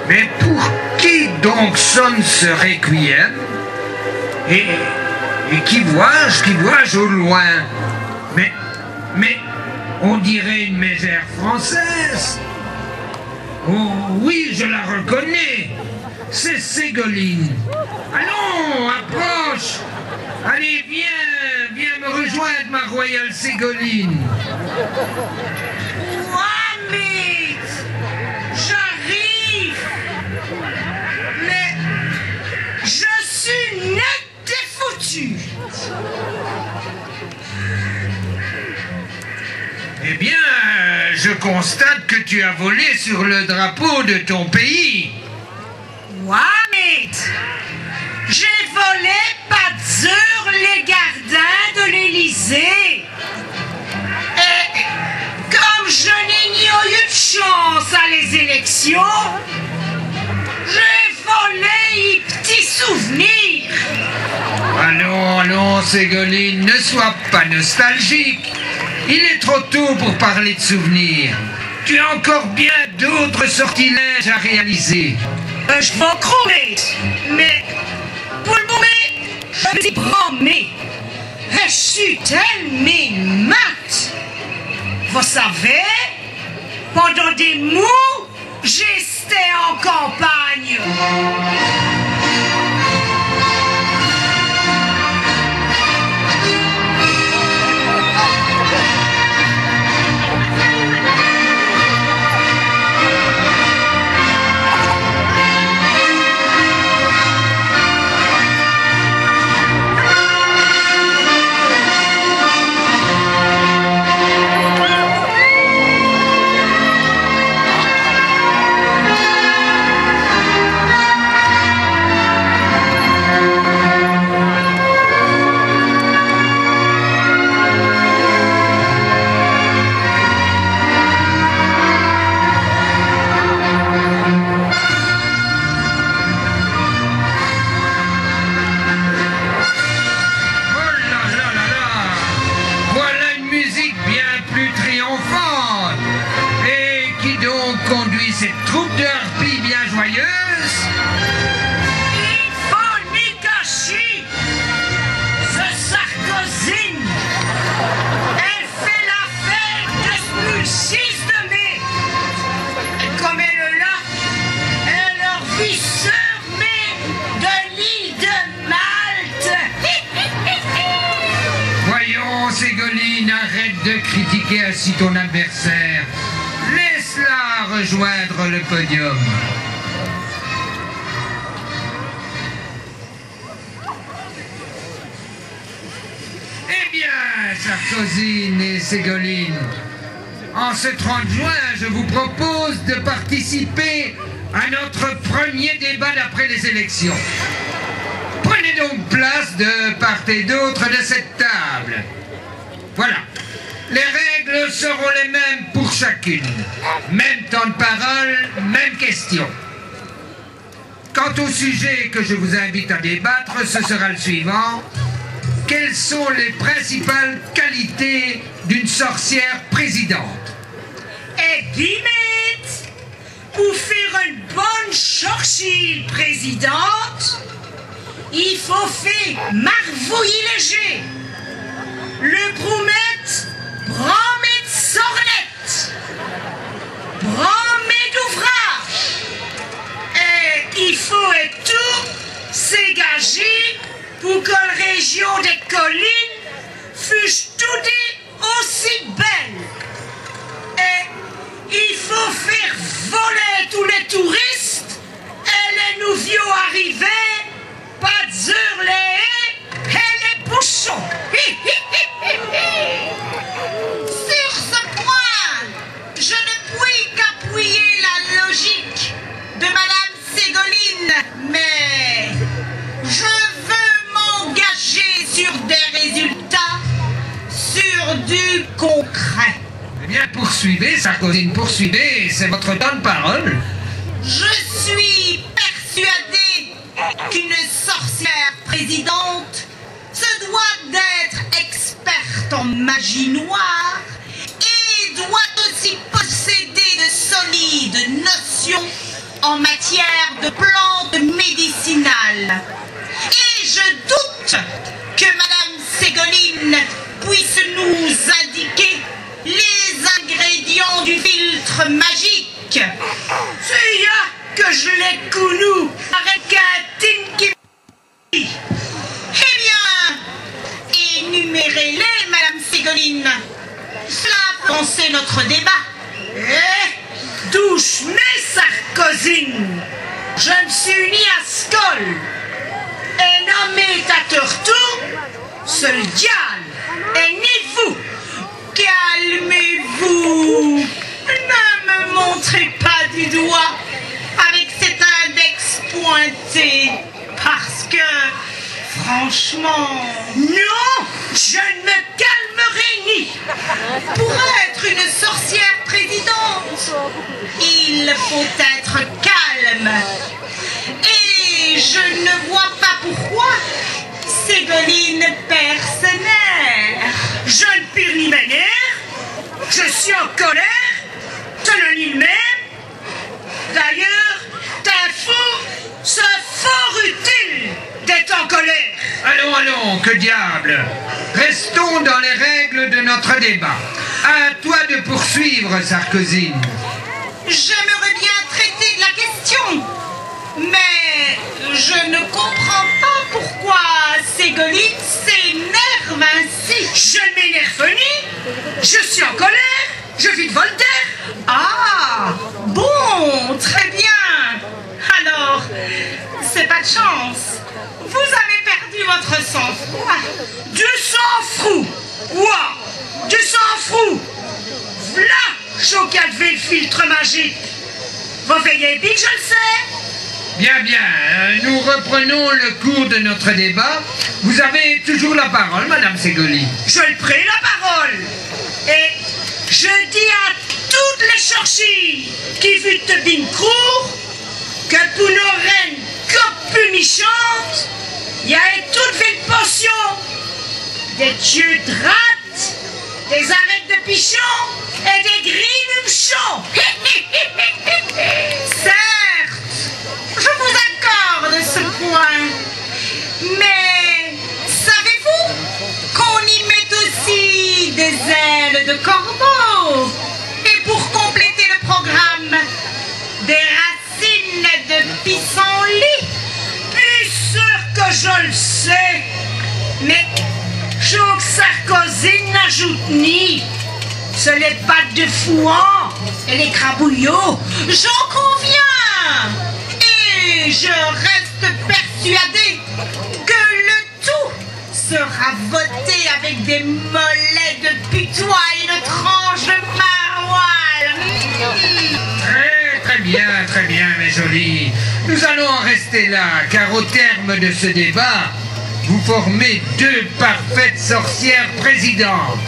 Mais pour qui donc sonne ce requiem? Et qui vois-je au loin? Mais, on dirait une mégère française. Oh oui, je la reconnais. C'est Ségolène. Allons, approche. Allez, viens me rejoindre, ma royale Ségolène. Mohamed, j'arrive. Mais je suis net défoutu. Eh bien, je constate que tu as volé sur le drapeau de ton pays. Mohamed, j'ai volé pas sur les gardins de l'Élysée. Et comme je n'ai ni eu de chance à les élections, j'ai volé les petits souvenirs. Allons, Ségolène, ne sois pas nostalgique. Il est trop tôt pour parler de souvenirs. Tu as encore bien d'autres sortilèges à réaliser. Je m'en promets, mais pour le moment, je me suis promis. Je suis tellement mat. Vous savez, pendant des mois, j'étais en campagne. Conduit cette troupe de harpies bien joyeuse. Il faut n'y cacher ce Sarkozy. Elle fait la fête depuis 6 de mai. Et comme elle est là, elle leur vit surmée de l'île de Malte. Voyons, Ségolène, arrête de critiquer ainsi ton adversaire. Laisse-la rejoindre le podium. Eh bien, Sarkozy et Ségolène, en ce 30 juin, je vous propose de participer à notre premier débat d'après les élections. Prenez donc place de part et d'autre de cette table. Voilà. Les règles seront les mêmes pour chacune. Même temps de parole, même question. Quant au sujet que je vous invite à débattre, ce sera le suivant. Quelles sont les principales qualités d'une sorcière présidente? Et Guillemette, pour faire une bonne sorcière présidente, il faut faire marvouiller léger. Le promettre, promettre sornette, promettre d'ouvrage. Et il faut être tout s'égager pour que la région des collines fût toute aussi belle. Et il faut faire voler tous les touristes et les nouveaux arrivés, pas sur les haies et les bouchons. Sur ce point, je ne puis qu'appuyer la logique de Madame Ségolène, mais je veux m'engager sur des résultats, sur du concret. Eh bien, poursuivez, Sarkozy, poursuivez, c'est votre temps de parole. Je suis persuadée qu'une sorcière présidente se doit d'être experte en magie noire et doit aussi posséder de solides notions en matière de plantes médicinales. Et je doute que Madame Ségolène puisse nous indiquer les ingrédients du filtre magique. C'est là que je l'ai connu avec un tinky. Eh bien, énumérez-les, Madame Ségolène. Cela a lancé notre débat. Eh, douche mes Sarkozine. Je me suis uni à Skol et nommé ta tortue, ce diable, et ni vous. Calmez-vous. Ne me montrez pas du doigt avec cet index pointé. Parce que, franchement... Non, je ne me calmerai ni. Pour être une sorcière présidente, il faut être calme. Et je ne vois pas pourquoi Ségolène perd ses nerfs. Je ne perds ni mes nerfs. Je suis en colère. Je ne nie le même. D'ailleurs, t'es fou. C'est fort utile d'être en colère. Allons, allons, que diable! Restons dans les règles de notre débat. À toi de poursuivre, Sarkozine. J'aimerais bien traiter de la question, mais je ne comprends pas pourquoi Ségolène s'énerve ainsi. Je ne m'énerve ni. Je suis en colère. Je vis de Voltaire. Ah, bon, très bien. Alors, c'est pas de chance. Vous avez perdu votre sang-froid. Du sang-froid. Ouah, du sang-froid. V'là, Chocat de le filtre magique. Vous veillez vite, je le sais. Bien, bien, nous reprenons le cours de notre débat. Vous avez toujours la parole, Madame Ségolène. Je le prie la parole. Et je dis à toutes les chorchis qui vuent te bin court que pour nos reines copues michantes, il y a toute ville potion, des dieux drates, des arêtes de pichon et des grilles humchons. Certes, je vous accorde ce point. Mais savez-vous qu'on y met aussi des ailes de corbeau? Et pour compléter le programme, des racines de pissenlit? Plus sûr que je le sais, mais Choc Sarkozy n'ajoute ni. Ce les pattes de fouan et les crabouillots. J'en conviens. Et je reste persuadée que le tout sera voté avec des mollets de putois et une tranche de maroilles. Très bien, mes jolis. Nous allons en rester là, car au terme de ce débat, vous formez deux parfaites sorcières présidentes.